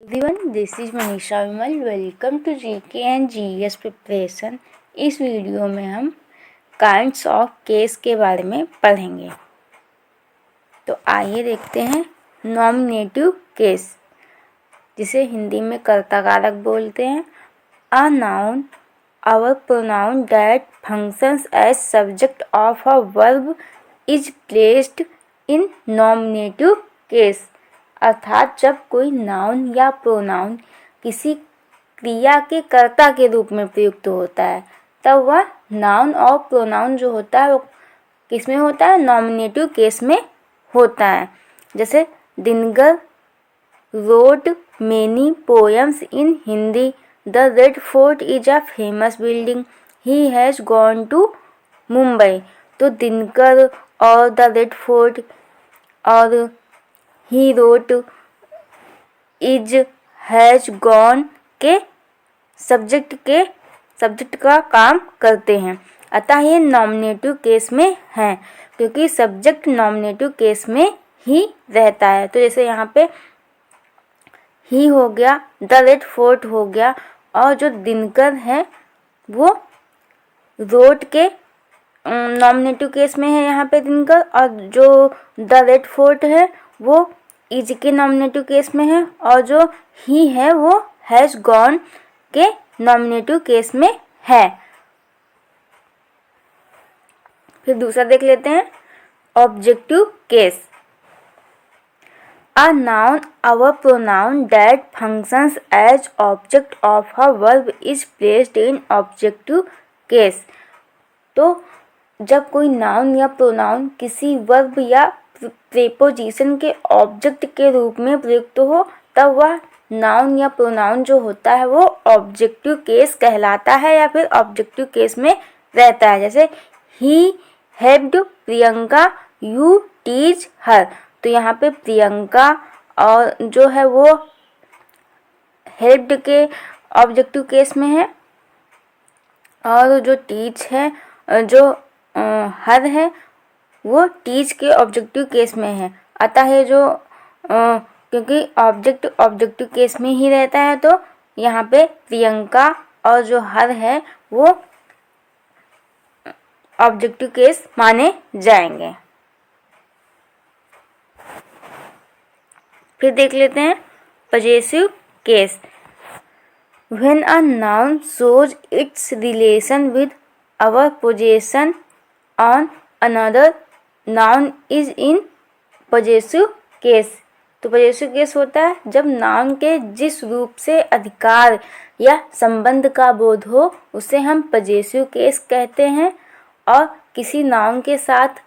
Everyone, this is Manisha Vimal. Welcome to GK and GS preparation. इस video में हम kinds of case के बारे में पढ़ेंगे। तो आइए देखते हैं। नॉमिनेटिव केस, जिसे हिंदी में कर्ता कारक बोलते हैं। अ नाउन और pronoun that functions as subject of a verb is placed in nominative case. अर्थात जब कोई नाउन या प्रोनाउन किसी क्रिया के कर्ता के रूप में प्रयुक्त होता है, तब वह नाउन और प्रोनाउन जो होता है वो किस में होता है? नॉमिनेटिव केस में होता है। जैसे Dinkar wrote many poems in Hindi. The Red Fort is a famous building. He has gone to Mumbai. तो दिनकर और द रेड फोर्ट और he wrote is has gone के सब्जेक्ट का काम करते हैं। अतः ये नॉमिनेटिव केस में है, क्योंकि सब्जेक्ट नॉमिनेटिव केस में ही रहता है। तो जैसे यहाँ पे ही हो गया, द रेड फोर्ट हो गया, और जो दिनकर है वो रोट के नॉमिनेटिव केस में है यहाँ पे दिनकर, और जो द रेड फोर्ट है वो इज के नॉमिनेटिव केस में है, और जो ही है वो हैज गॉन के नॉमिनेटिव केस में है। फिर दूसरा देख लेते हैं, objective case. A noun or pronoun that functions as object of a verb is placed in objective case। तो जब कोई नाउन या प्रोनाउन किसी वर्ब या प्रीपोजिशन के ऑब्जेक्ट के रूप में प्रयुक्त हो, तब वह नाउन या प्रोनाउन जो होता है वो ऑब्जेक्टिव केस कहलाता है या फिर ऑब्जेक्टिव केस में रहता है। जैसे he helped Priyanka you teach हर। तो यहाँ पे प्रियंका और जो है वो हेल्प्ड के ऑब्जेक्टिव केस में है, और जो टीच है, जो हर है, वो टीच के ऑब्जेक्टिव केस में है। अतः ये जो क्योंकि ऑब्जेक्टिव केस में ही रहता है, तो यहाँ पे प्रियंका और जो हर है वो ऑब्जेक्टिव केस माने जाएंगे। फिर देख लेते हैं possessive case. When a noun shows its relation with our possession on another noun is in possessive case। तो पजेसिव केस होता है जब नाउन के जिस रूप से अधिकार या संबंध का बोध हो उसे हम पजेसिव केस कहते हैं, और किसी नाउन के साथ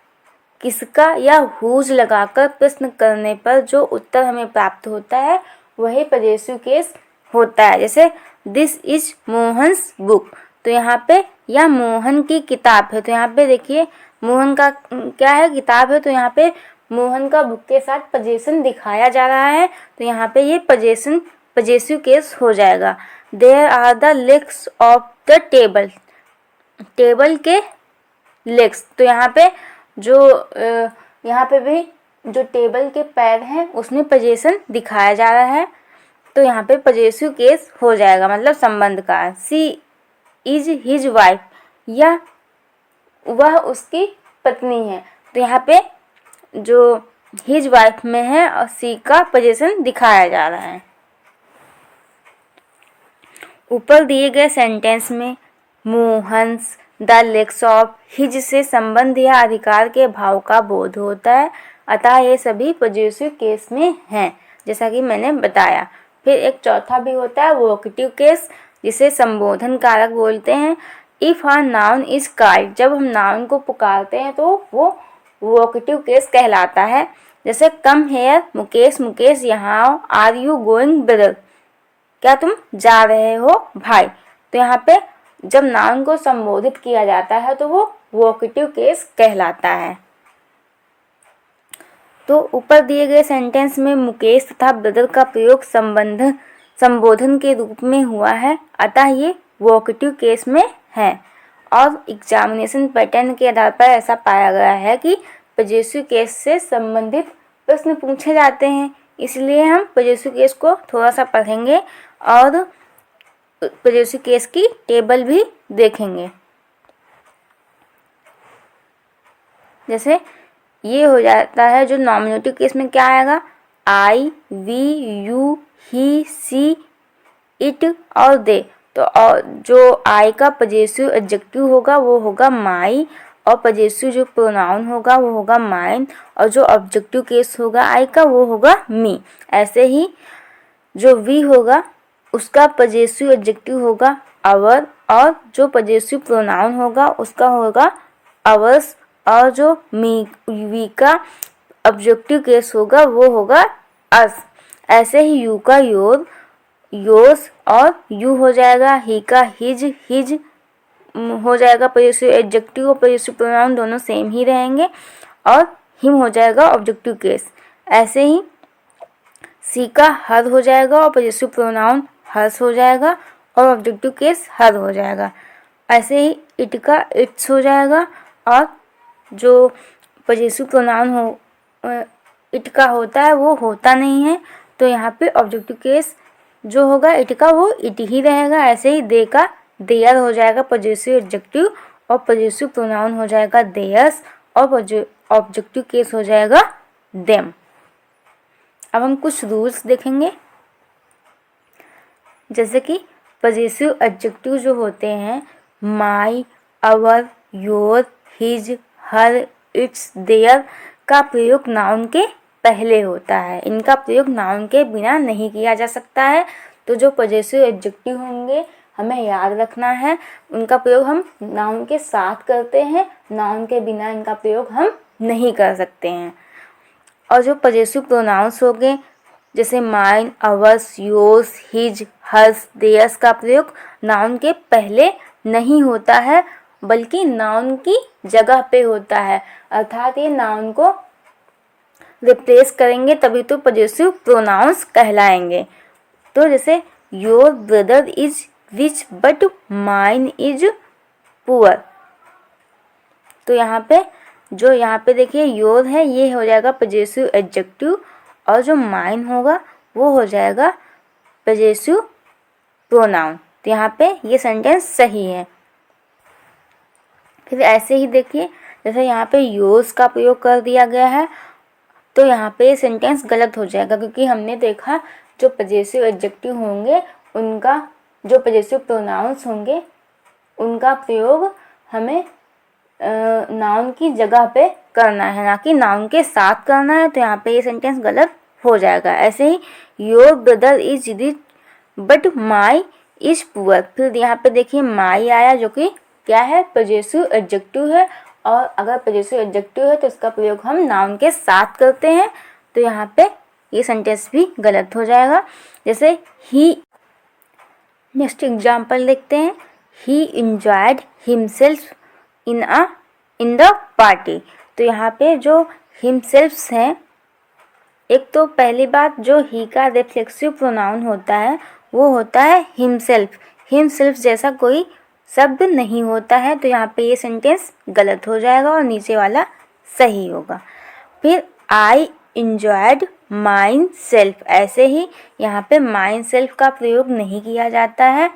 किसका या हुज लगाकर प्रश्न करने पर जो उत्तर हमें प्राप्त होता है वही पजेसिव केस होता है। जैसे दिस इज मोहन्स बुक। तो यहाँ पे यह मोहन की किताब है। तो यहाँ पे देखिए मोहन का क्या है? किताब है। तो यहाँ पे मोहन का बुक के साथ पजेशन दिखाया जा रहा है, तो यहाँ पे ये पजेसिव केस हो जाएगा। There are the legs of the table. Table के लेग्स। तो यहाँ पे यहाँ पे भी जो टेबल के पैर हैं उसमें पजेशन दिखाया जा रहा है, तो यहाँ पे पजेसिव केस हो जाएगा, मतलब संबंध का। सी इज हिज वाइफ, या वह उसकी पत्नी है। तो यहाँ पे जो हिज वाइफ में है और सी का पजेशन दिखाया जा रहा है। ऊपर दिए गए सेंटेंस में Mohan's the legs of his से संबंध या अधिकार के भाव का बोध होता है, अतः ये सभी पजेसिव केस में हैं, जैसा कि मैंने बताया। फिर एक चौथा भी होता है वोकेटिव केस, जिसे संबोधन कारक बोलते हैं। If a noun is called, जब हम नाउन को पुकारते हैं तो वो वोकेटिव केस कहलाता है। जैसे कम हेयर मुकेश, मुकेश यहाँ आओ। आर यू गोइंग ब्रदर, क्या तुम जा रहे हो भाई। तो यहाँ पे जब नाउन को संबोधित किया जाता है तो वो वोकेटिव केस कहलाता है। तो ऊपर दिए गए सेंटेंस में मुकेश तथा ब्रदर का प्रयोग संबोधन के रूप में हुआ है, अतः ये वोकेटिव केस में है। और एग्जामिनेशन पैटर्न के आधार पर ऐसा पाया गया है कि पजेसिव केस से संबंधित प्रश्न पूछे जाते हैं, इसलिए हम पॉजेसिव केस को थोड़ा सा पढ़ेंगे और पॉजेसिव केस की टेबल भी देखेंगे। जैसे ये हो जाता है, जो नॉमिनेटिव केस में क्या आएगा, I, we, you, he, she, it और दे। तो जो आई का पॉजेसिव एडजेक्टिव होगा वो होगा माई, और पॉजेसिव जो प्रोनाउन होगा वो होगा माइन, और जो ऑब्जेक्टिव केस होगा आई का वो होगा मी। ऐसे ही जो वी होगा उसका पॉजेसिव एडजेक्टिव होगा आवर, और जो पॉजेसिव प्रोनाउन होगा उसका होगा आवर्स, और जो वी का ऑब्जेक्टिव केस होगा वो होगा अस। ऐसे ही यू का योर, योर्स और यू हो जाएगा, ही का हिज, हिज हो जाएगा पॉजेसिव एडजेक्टिव, और पॉजेसिव प्रोनाउन दोनों सेम ही रहेंगे, और हिम हो जाएगा ऑब्जेक्टिव केस। ऐसे ही सी का हर हो जाएगा और पॉजेसिव प्रोनाउन हर्स हो जाएगा और ऑब्जेक्टिव केस हर हो जाएगा। ऐसे ही इट का इट्स हो जाएगा, और जो पॉजेसिव प्रोनाउन हो इट का होता है वो होता नहीं है, तो यहाँ पे ऑब्जेक्टिव केस जो होगा इट का वो इट ही रहेगा। ऐसे ही दे का देयर हो जाएगा पॉजेसिव एडजेक्टिव, और पॉजेसिव प्रोनाउन हो जाएगा देयर्स, और ऑब्जेक्टिव केस हो जाएगा देम। अब हम कुछ रूल्स देखेंगे। जैसे कि पॉजेसिव एडजेक्टिव जो होते हैं my, our, your, his, her, its, their का प्रयोग नाउन के पहले होता है। इनका प्रयोग नाउन के बिना नहीं किया जा सकता है। तो जो पॉजेसिव एडजेक्टिव होंगे हमें याद रखना है, उनका प्रयोग हम नाउन के साथ करते हैं, नाउन के बिना इनका प्रयोग हम नहीं कर सकते हैं। और जो पॉजेसिव प्रोनाउंस हो गए जैसे mine, ours, yours, his, hers, theirs का प्रयोग नाउन के पहले नहीं होता है बल्कि नाउन की जगह पे होता है, अर्थात ये नाउन को रिप्लेस करेंगे तभी तो पॉजेसिव प्रोनाउंस कहलाएंगे। तो जैसे your brother is rich but mine is poor, तो यहाँ पे देखिए योर है ये हो जाएगा पॉजेसिव एडजेक्टिव, और जो माइन होगा वो हो जाएगा पॉजेसिव प्रोनाउन। तो यहाँ पे ये सेंटेंस सही है। फिर ऐसे ही देखिए जैसे यहाँ पे योर्स का प्रयोग कर दिया गया है, तो यहाँ पे सेंटेंस गलत हो जाएगा, क्योंकि हमने देखा जो पॉजेसिव एडजेक्टिव होंगे उनका जो पॉजेसिव प्रोनाउंस होंगे उनका प्रयोग हमें नाउन की जगह पे करना है, ना कि नाउन के साथ करना है। तो यहाँ पे ये सेंटेंस गलत हो जाएगा। ऐसे ही your brother is rich but my is poor, फिर यहाँ पे देखिए माई आया जो कि क्या है, पॉजेसिव एडजेक्टिव है, और अगर पॉजेसिव एडजेक्टिव है तो इसका प्रयोग हम नाउन के साथ करते हैं, तो यहाँ पे ये सेंटेंस भी गलत हो जाएगा। जैसे ही, नेक्स्ट एग्जाम्पल देखते हैं, ही enjoyed himself in the party. तो यहाँ पे जो हिमसेल्फ है, एक तो पहली बात जो ही का रिफ्लेक्सिव प्रोनाउन होता है वो होता है हिमसेल्फ। हिमसेल्फ जैसा कोई शब्द नहीं होता है, तो यहाँ पे ये सेंटेंस गलत हो जाएगा और नीचे वाला सही होगा। फिर आई इंजॉयड माइन सेल्फ, ऐसे ही यहाँ पे माइन सेल्फ का प्रयोग नहीं किया जाता है,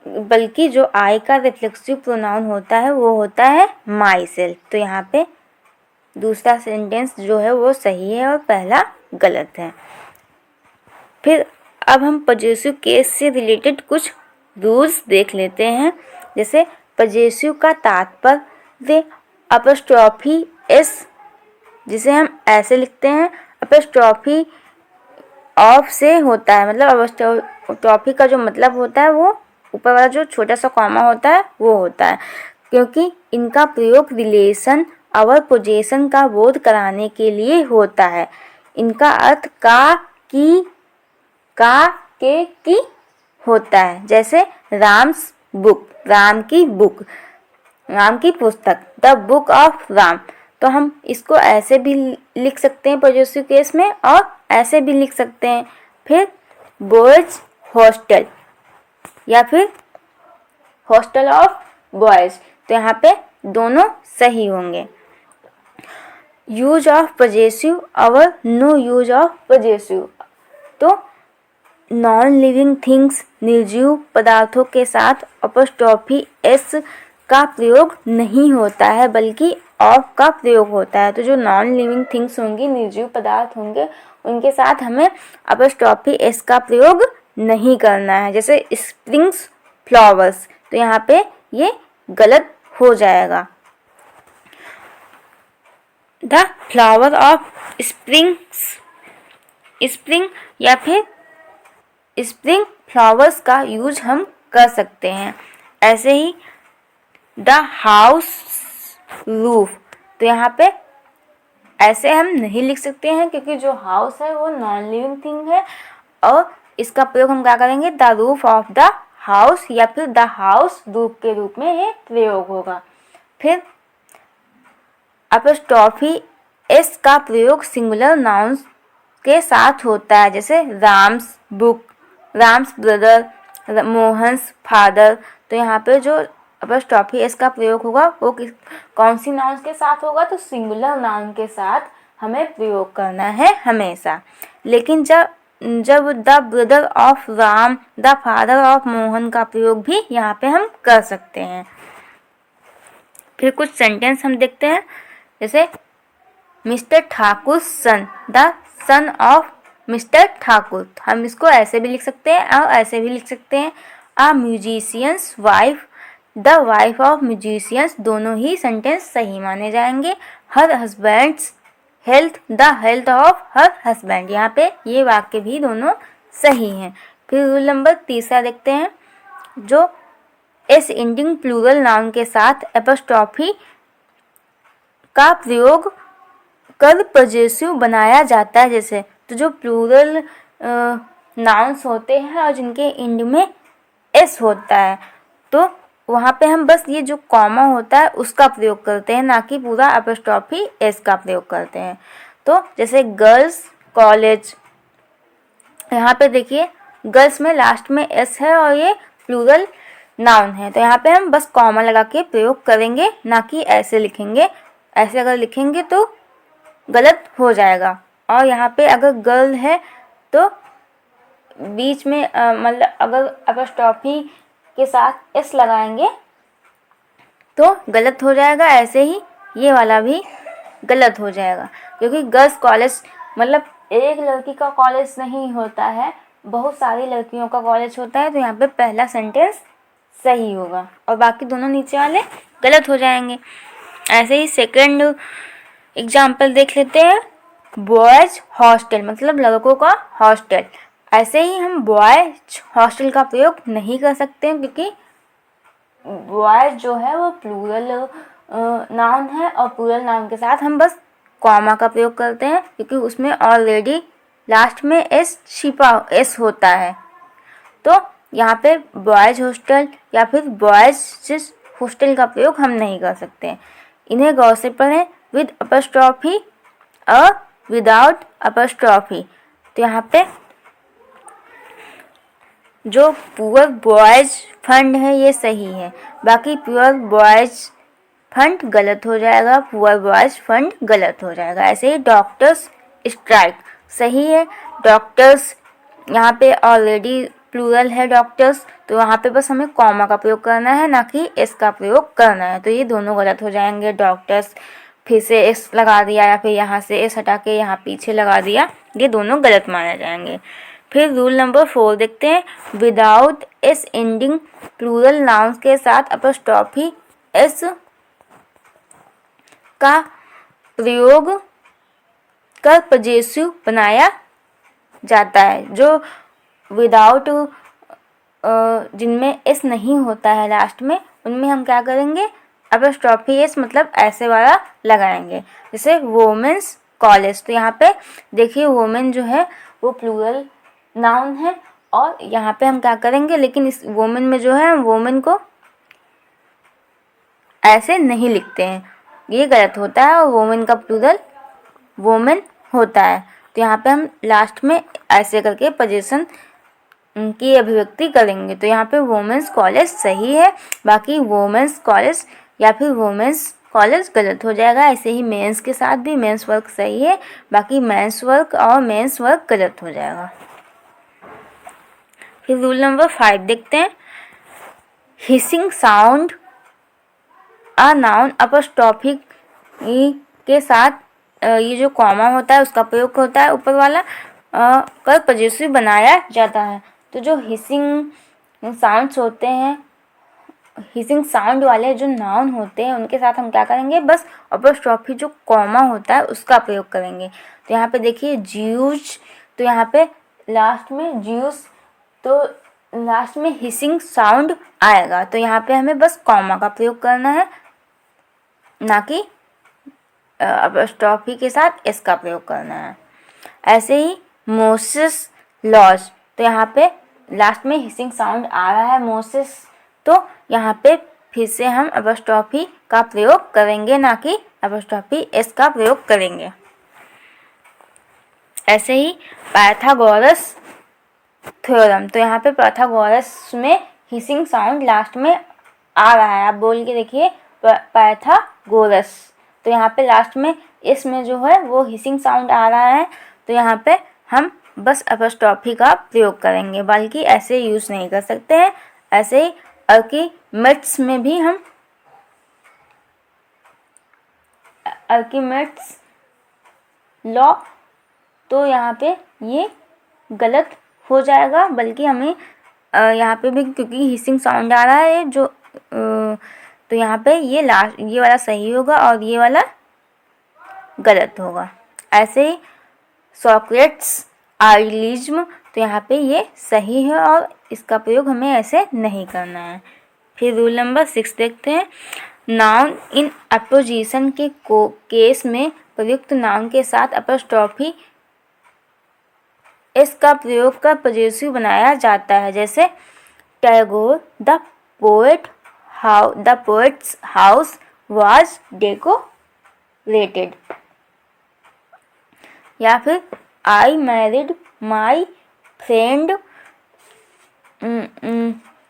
बल्कि जो आई का रिफ्लेक्सिव प्रोनाउन होता है वो होता है माई सेल्फ। तो यहाँ पे दूसरा सेंटेंस जो है वो सही है और पहला गलत है। फिर अब हम पॉजेसिव केस से रिलेटेड कुछ रूल्स देख लेते हैं। जैसे पॉजेसिव का तात्पर्य अपस्ट्रॉफी एस, जिसे हम ऐसे लिखते हैं, अपस्ट्रॉफी ऑफ से होता है, मतलब अपस्ट्रॉफी का जो मतलब होता है वो ऊपर वाला जो छोटा सा कॉमा होता है वो होता है, क्योंकि इनका प्रयोग रिलेशन और पोजीशन का बोध कराने के लिए होता है। इनका अर्थ का, की, का, के, की होता है। जैसे राम्स बुक, राम की बुक, राम की पुस्तक, द बुक ऑफ राम। तो हम इसको ऐसे भी लिख सकते हैं पॉजेसिव केस में और ऐसे भी लिख सकते हैं। फिर बॉयज हॉस्टल या फिर हॉस्टल ऑफ बॉयज, तो यहाँ पे दोनों सही होंगे। यूज ऑफ पजेसिव और नो यूज ऑफ पजेसिव। तो नॉन लिविंग थिंग्स निर्जीव पदार्थों के साथ अपॉस्ट्रोफी एस का प्रयोग नहीं होता है बल्कि ऑफ का प्रयोग होता है। तो जो नॉन लिविंग थिंग्स होंगी, निर्जीव पदार्थ होंगे, उनके साथ हमें अपॉस्ट्रोफी एस का प्रयोग नहीं करना है। जैसे स्प्रिंग्स फ्लावर्स, तो यहाँ पे ये गलत हो जाएगा। द फ्लावर ऑफ स्प्रिंग या फिर स्प्रिंग फ्लावर्स का यूज हम कर सकते हैं। ऐसे ही द हाउस रूफ, तो यहाँ पे ऐसे हम नहीं लिख सकते हैं क्योंकि जो हाउस है वो नॉन लिविंग थिंग है, और इसका प्रयोग हम क्या करेंगे, the roof of the house या फिर द हाउस रूफ के रूप में ये प्रयोग होगा। फिर अपॉस्ट्रोफी एस का प्रयोग सिंगुलर नाउन्स के साथ होता है, जैसे Ram's book, Ram's brother, Mohan's father. तो यहाँ पे जो अपॉस्ट्रोफी एस का प्रयोग होगा वो कौन सी नाउन्स के साथ होगा, तो सिंगुलर नाउन के साथ हमें प्रयोग करना है हमेशा। लेकिन जब the brother of Ram, the father of Mohan का प्रयोग भी यहाँ पे हम कर सकते हैं। फिर कुछ सेंटेंस हम देखते हैं, जैसे Mr Thakur son, the son of Mr Thakur. हम इसको ऐसे भी लिख सकते हैं और ऐसे भी लिख सकते हैं। A musician's wife, the wife of musicians, दोनों ही सेंटेंस सही माने जाएंगे। Her husband's health, the health of her husband, यहाँ पे ये वाक्य भी दोनों सही हैं। फिर रूल नंबर 3 देखते हैं, जो एस एंडिंग प्लूरल नाउन के साथ एपोस्ट्रोफी का प्रयोग कर पजेसिव बनाया जाता है। जैसे तो जो प्लूरल नाउन्स होते हैं और जिनके एंड में एस होता है, तो वहाँ पे हम बस ये जो कॉमा होता है उसका प्रयोग करते हैं, ना कि पूरा एपोस्ट्रोफी एस का प्रयोग करते हैं। तो जैसे गर्ल्स कॉलेज, यहाँ पे देखिए गर्ल्स में लास्ट में एस है और ये प्लूरल नाउन है, तो यहाँ पे हम बस कॉमा लगा के प्रयोग करेंगे, ना कि ऐसे लिखेंगे। ऐसे अगर लिखेंगे तो गलत हो जाएगा। और यहाँ पे अगर गर्ल है तो बीच में मतलब अगर एपोस्ट्रोफी के साथ एस लगाएंगे तो गलत हो जाएगा। ऐसे ही ये वाला भी गलत हो जाएगा, क्योंकि गर्ल्स कॉलेज मतलब एक लड़की का कॉलेज नहीं होता है, बहुत सारी लड़कियों का कॉलेज होता है। तो यहाँ पे पहला सेंटेंस सही होगा और बाकी दोनों नीचे वाले गलत हो जाएंगे। ऐसे ही सेकंड एग्जाम्पल देख लेते हैं, बॉयज हॉस्टल मतलब लड़कों का हॉस्टल। ऐसे ही हम बॉयज हॉस्टल का प्रयोग नहीं कर सकते हैं, क्योंकि बॉयज जो है वो प्लूरल नाउन है और प्लूरल नाउन के साथ हम बस कॉमा का प्रयोग करते हैं, क्योंकि उसमें ऑलरेडी लास्ट में एस छिपा एस होता है। तो यहाँ पे बॉयज हॉस्टल या फिर बॉयज हॉस्टल का प्रयोग हम नहीं कर सकते। इन्हें गौर से पढ़ें, विद अपॉस्ट्रोफी और विदाउट अपॉस्ट्रोफी। तो यहाँ पे जो पुअर बॉयज फंड है ये सही है, बाकी प्योर बॉयज फंड गलत हो जाएगा, पुअर बॉयज फंड गलत हो जाएगा। ऐसे ही डॉक्टर्स स्ट्राइक सही है, डॉक्टर्स यहाँ पे ऑलरेडी प्लूरल है डॉक्टर्स, तो यहाँ पे बस हमें कॉमा का प्रयोग करना है, ना कि एस का प्रयोग करना है। तो ये दोनों गलत हो जाएंगे। डॉक्टर्स फिर से एस लगा दिया या फिर यहाँ से एस हटा के यहाँ पीछे लगा दिया, ये दोनों गलत माने जाएंगे। फिर रूल नंबर 4 देखते हैं, without S ending plural nouns के साथ अपॉस्ट्रोफी एस का प्रयोग कर पजेसिव बनाया जाता है। जो विदाउट जिनमें एस नहीं होता है लास्ट में, उनमें हम क्या करेंगे, अपॉस्ट्रोफी एस मतलब ऐसे वाला लगाएंगे। जैसे वोमेन्स कॉलेज, तो यहाँ पे देखिए वोमेन जो है वो प्लूरल नाउन है और यहाँ पे हम क्या करेंगे, लेकिन इस वोमेन में जो है हम वोमेन को ऐसे नहीं लिखते हैं, ये गलत होता है और वोमेन का प्लूरल वोमेन होता है। तो यहाँ पे हम लास्ट में ऐसे करके पोजीशन की अभिव्यक्ति करेंगे। तो यहाँ पे वोमेंस कॉलेज सही है, बाकी वोमेंस कॉलेज या फिर वोमेंस कॉलेज गलत हो जाएगा। ऐसे ही मेंस के साथ भी मेंस वर्क सही है, बाकी मेंस वर्क और मेंस वर्क गलत हो जाएगा। फिर रूल नंबर 5 देखते हैं। Hissing sound a noun apostrophe के साथ ये जो कॉमा होता है उसका प्रयोग होता है ऊपर वाला कर पजेसिव बनाया जाता है। तो जो हिसिंग साउंड्स होते हैं, हिसिंग साउंड वाले जो नाउन होते हैं उनके साथ हम क्या करेंगे, बस अपॉस्ट्रोफी जो कॉमा होता है उसका प्रयोग करेंगे। तो यहाँ पे देखिए ज्यूज, तो यहाँ पे लास्ट में ज्यूज, तो लास्ट में हिसिंग साउंड आएगा, तो यहाँ पे हमें बस कॉमा का प्रयोग करना है, ना कि अपॉस्ट्रोफी के साथ इसका प्रयोग करना है। ऐसे ही मोसेस लॉज, तो यहाँ पे लास्ट में हिसिंग साउंड आ रहा है मोसेस, तो यहाँ पे फिर से हम अपॉस्ट्रोफी का प्रयोग करेंगे, ना कि अपॉस्ट्रोफी एस का प्रयोग करेंगे। ऐसे ही पाइथागोरस थ्योरम, तो यहाँ पे पाइथागोरस में हिसिंग साउंड लास्ट में आ रहा है। आप बोल के देखिए पाइथागोरस, तो यहाँ पे लास्ट में इसमें जो है वो हिसिंग साउंड आ रहा है, तो यहाँ पे हम बस अपॉस्ट्रोफी का प्रयोग करेंगे, बल्कि ऐसे यूज़ नहीं कर सकते हैं। ऐसे ही आर्किमिड्स में भी हम आर्किमिड्स लॉ, तो यहाँ पे ये गलत हो जाएगा, बल्कि हमें यहाँ पे भी क्योंकि हिसिंग साउंड आ रहा है जो तो यहाँ पे ये वाला सही होगा और ये वाला गलत होगा। ऐसे ही सोक्रेट्स आइलिज्म, तो यहाँ पे ये सही है और इसका प्रयोग हमें ऐसे नहीं करना है। फिर रूल नंबर 6 देखते हैं। नाउन इन अपोजिशन के केस में प्रयुक्त नाउन के साथ अपॉस्ट्रोफी इसका प्रयोग कर पजेसिव बनाया जाता है। जैसे Tagore the poet's house was decorated, या फिर I married my friend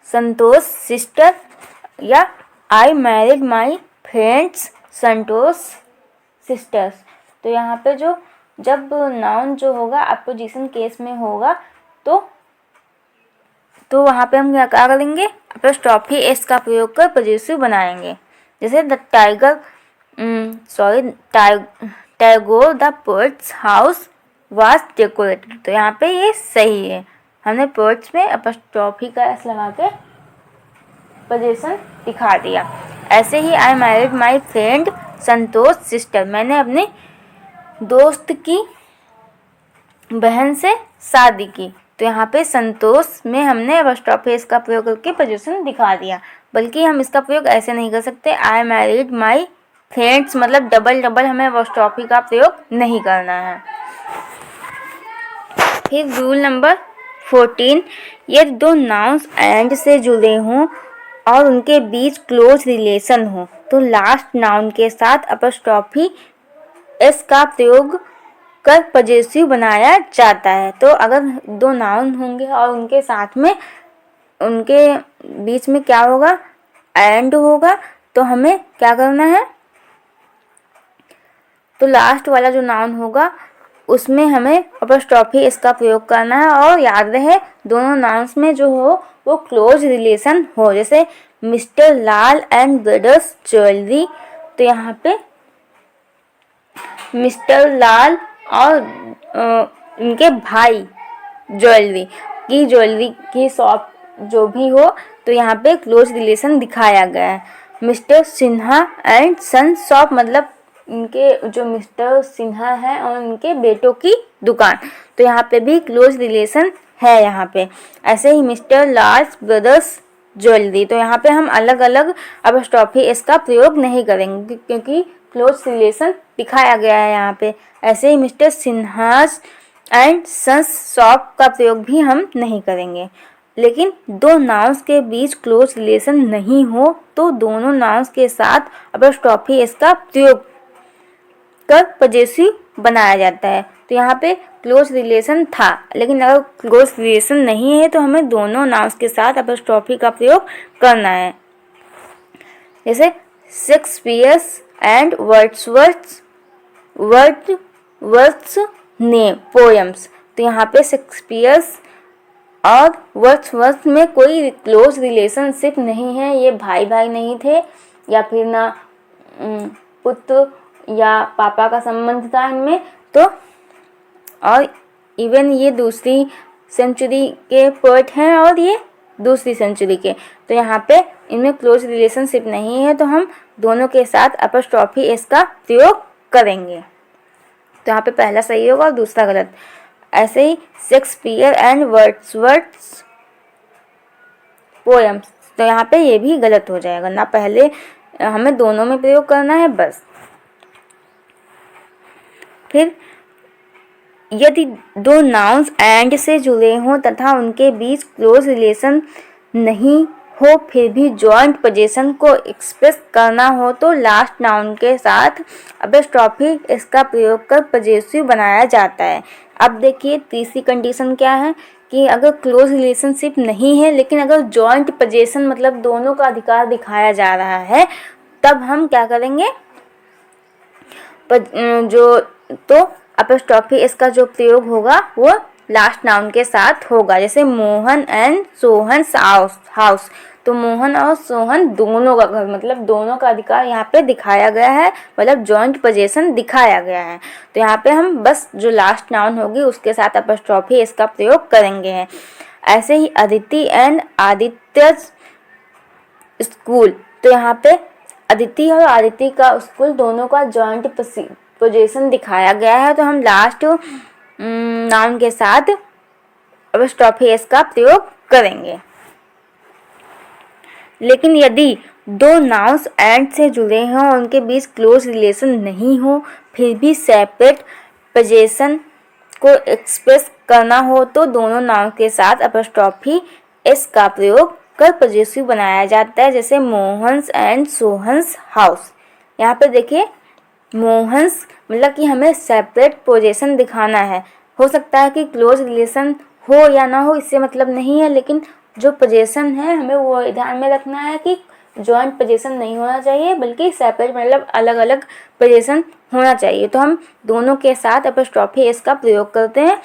Santosh sister, या I married my friend's Santosh sister's. तो यहाँ पे जब नाउन जो होगा अपोजिशन केस में होगा तो वहाँ पे हम क्या करेंगे, अपॉस्ट्रोफी एस का प्रयोग कर पजेसिव बनाएंगे। जैसे the Tagore the poet's house was decorated, तो यहाँ पे ये सही है, हमने पोएट्स में अपॉस्ट्रोफी का एस लगा के पजेशन दिखा दिया। ऐसे ही I married my friend Santosh sister, मैंने अपने दोस्त की बहन से शादी की, तो यहाँ पे संतोष में हमने अपॉस्ट्रोफी एस का प्रयोग करके पजेशन दिखा दिया, बल्कि हम इसका प्रयोग ऐसे नहीं कर सकते। आई मैरिड माई फ्रेंड्स मतलब डबल हमें अपॉस्ट्रोफी का प्रयोग नहीं करना है। फिर रूल नंबर 14, यदि दो नाउन्स एंड से जुड़े हों और उनके बीच क्लोज रिलेशन हो तो लास्ट नाउन के साथ अपॉस्ट्रोफी एस का प्रयोग कर पजेसिव बनाया जाता है। तो अगर दो नाउन होंगे और उनके साथ में उनके बीच में क्या होगा, एंड होगा, तो हमें क्या करना है, तो लास्ट वाला जो नाउन होगा उसमें हमें अपॉस्ट्रोफी इसका प्रयोग करना है। और याद रहे दोनों नाउन्स में जो हो वो क्लोज रिलेशन हो। जैसे mister Lal and brothers jewellery, तो यहाँ पे मिस्टर लाल और उनके भाई ज्वेलरी की शॉप जो भी हो, तो यहाँ पे क्लोज रिलेशन दिखाया गया है। Mr Sinha and son shop मतलब इनके जो मिस्टर सिन्हा है और उनके बेटों की दुकान, तो यहाँ पे भी क्लोज रिलेशन है यहाँ पे। ऐसे ही मिस्टर लार्ज ब्रदर्स ज्वेलरी, तो यहाँ पे हम अलग अलग अपॉस्ट्रोफी इसका प्रयोग नहीं करेंगे क्योंकि क्लोज रिलेशन दिखाया गया है यहाँ पे। ऐसे ही मिस्टर सिन्हास एंड सन्स शॉप का प्रयोग भी हम नहीं करेंगे। लेकिन दो नाउन्स के बीच क्लोज रिलेशन नहीं हो तो दोनों नाउन्स के साथ अपॉस्ट्रोफी इसका प्रयोग कर पजेसिव बनाया जाता है। तो यहाँ पे क्लोज रिलेशन था, लेकिन अगर क्लोज रिलेशन नहीं है तो हमें दोनों नाउन्स के साथ अपॉस्ट्रोफी का प्रयोग करना है। जैसे शेक्सपियर्स एंड वर्ड्सवर्थ्स नेम पोएम्स। तो यहाँ पे शेक्सपियर्स और वर्ड्सवर्थ में कोई क्लोज रिलेशनशिप नहीं है, ये भाई भाई नहीं थे या फिर ना पुत्र या पापा का संबंध था इनमें। तो और इवन ये दूसरी सेंचुरी के पोएट हैं और ये दूसरी सेंचुरी के, तो यहाँ पे इनमें क्लोज रिलेशनशिप नहीं है, तो हम दोनों के साथ अपॉस्ट्रोफी एस का प्रयोग करेंगे। तो यहाँ पे पहला सही होगा और दूसरा गलत। ऐसे ही शेक्सपियर एंड वर्ड्सवर्थ पोएम्स, तो यहाँ पे ये भी गलत हो जाएगा ना, पहले हमें दोनों में प्रयोग करना है बस। फिर यदि दो नाउन्स एंड से जुड़े हों तथा उनके बीच क्लोज रिलेशन नहीं हो फिर भी जॉइंट पोजीशन को एक्सप्रेस करना हो तो लास्ट नाउन के साथ अपॉस्ट्रोफी इसका प्रयोग कर पजेसिव बनाया जाता है। अब देखिए तीसरी कंडीशन क्या है कि अगर क्लोज रिलेशनशिप नहीं है लेकिन अगर जॉइंट पोजीशन मतलब दोनों का अधिकार दिखाया जा रहा है, तब हम क्या करेंगे, तो अपॉस्ट्रोफी इसका जो प्रयोग होगा वो लास्ट नाउन के साथ होगा। जैसे मोहन एंड सोहन हाउस, तो मोहन और सोहन दोनों का घर, मतलब दोनों का अधिकार यहाँ पे दिखाया गया है, मतलब जॉइंट पोजीशन दिखाया गया है। तो यहाँ पे हम बस जो लास्ट नाउन होगी उसके साथ अपॉस्ट्रोफी इसका प्रयोग करेंगे। ऐसे ही अदिति एंड आदित्य स्कूल, तो यहाँ पे अदिति और आदिति का स्कूल दोनों का जॉइंट पोजीशन दिखाया गया है, तो हम लास्ट नाउन के साथ अपॉस्ट्रोफी एस का प्रयोग करेंगे। लेकिन यदि दो नाउन्स एंड से जुड़े हों और उनके बीच क्लोज रिलेशन नहीं हो फिर भी सेपरेट पोजीशन को एक्सप्रेस करना हो तो दोनों नाउन के साथ अपॉस्ट्रोफी एस का प्रयोग कर पजेसिव बनाया जाता है। जैसे मोहन्स एंड सोहन्स हाउस, यहाँ पे देखिए मोहन्स मतलब कि हमें सेपरेट पोजीशन दिखाना है। हो सकता है कि क्लोज रिलेशन हो या ना हो, इससे मतलब नहीं है, लेकिन जो पोजीशन है हमें वो ध्यान में रखना है कि जॉइंट पोजीशन नहीं होना चाहिए बल्कि सेपरेट मतलब अलग अलग पोजीशन होना चाहिए। तो हम दोनों के साथ अपॉस्ट्रोफी एस का प्रयोग करते हैं।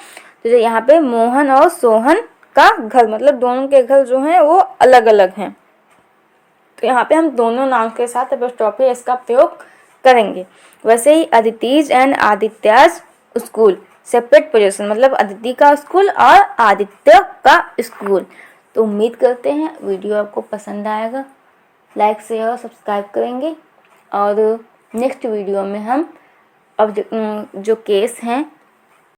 तो यहाँ पे मोहन और सोहन का घर, मतलब दोनों के घर जो हैं वो अलग अलग हैं, तो यहाँ पे हम दोनों नाम के साथ अपॉस्ट्रोफी एस का प्रयोग करेंगे। वैसे ही Aditi's and आदित्याज school, separate position मतलब अदिति का स्कूल और आदित्य का स्कूल। तो उम्मीद करते हैं वीडियो आपको पसंद आएगा, लाइक शेयर और सब्सक्राइब करेंगे। और नेक्स्ट वीडियो में हम अब जो केस हैं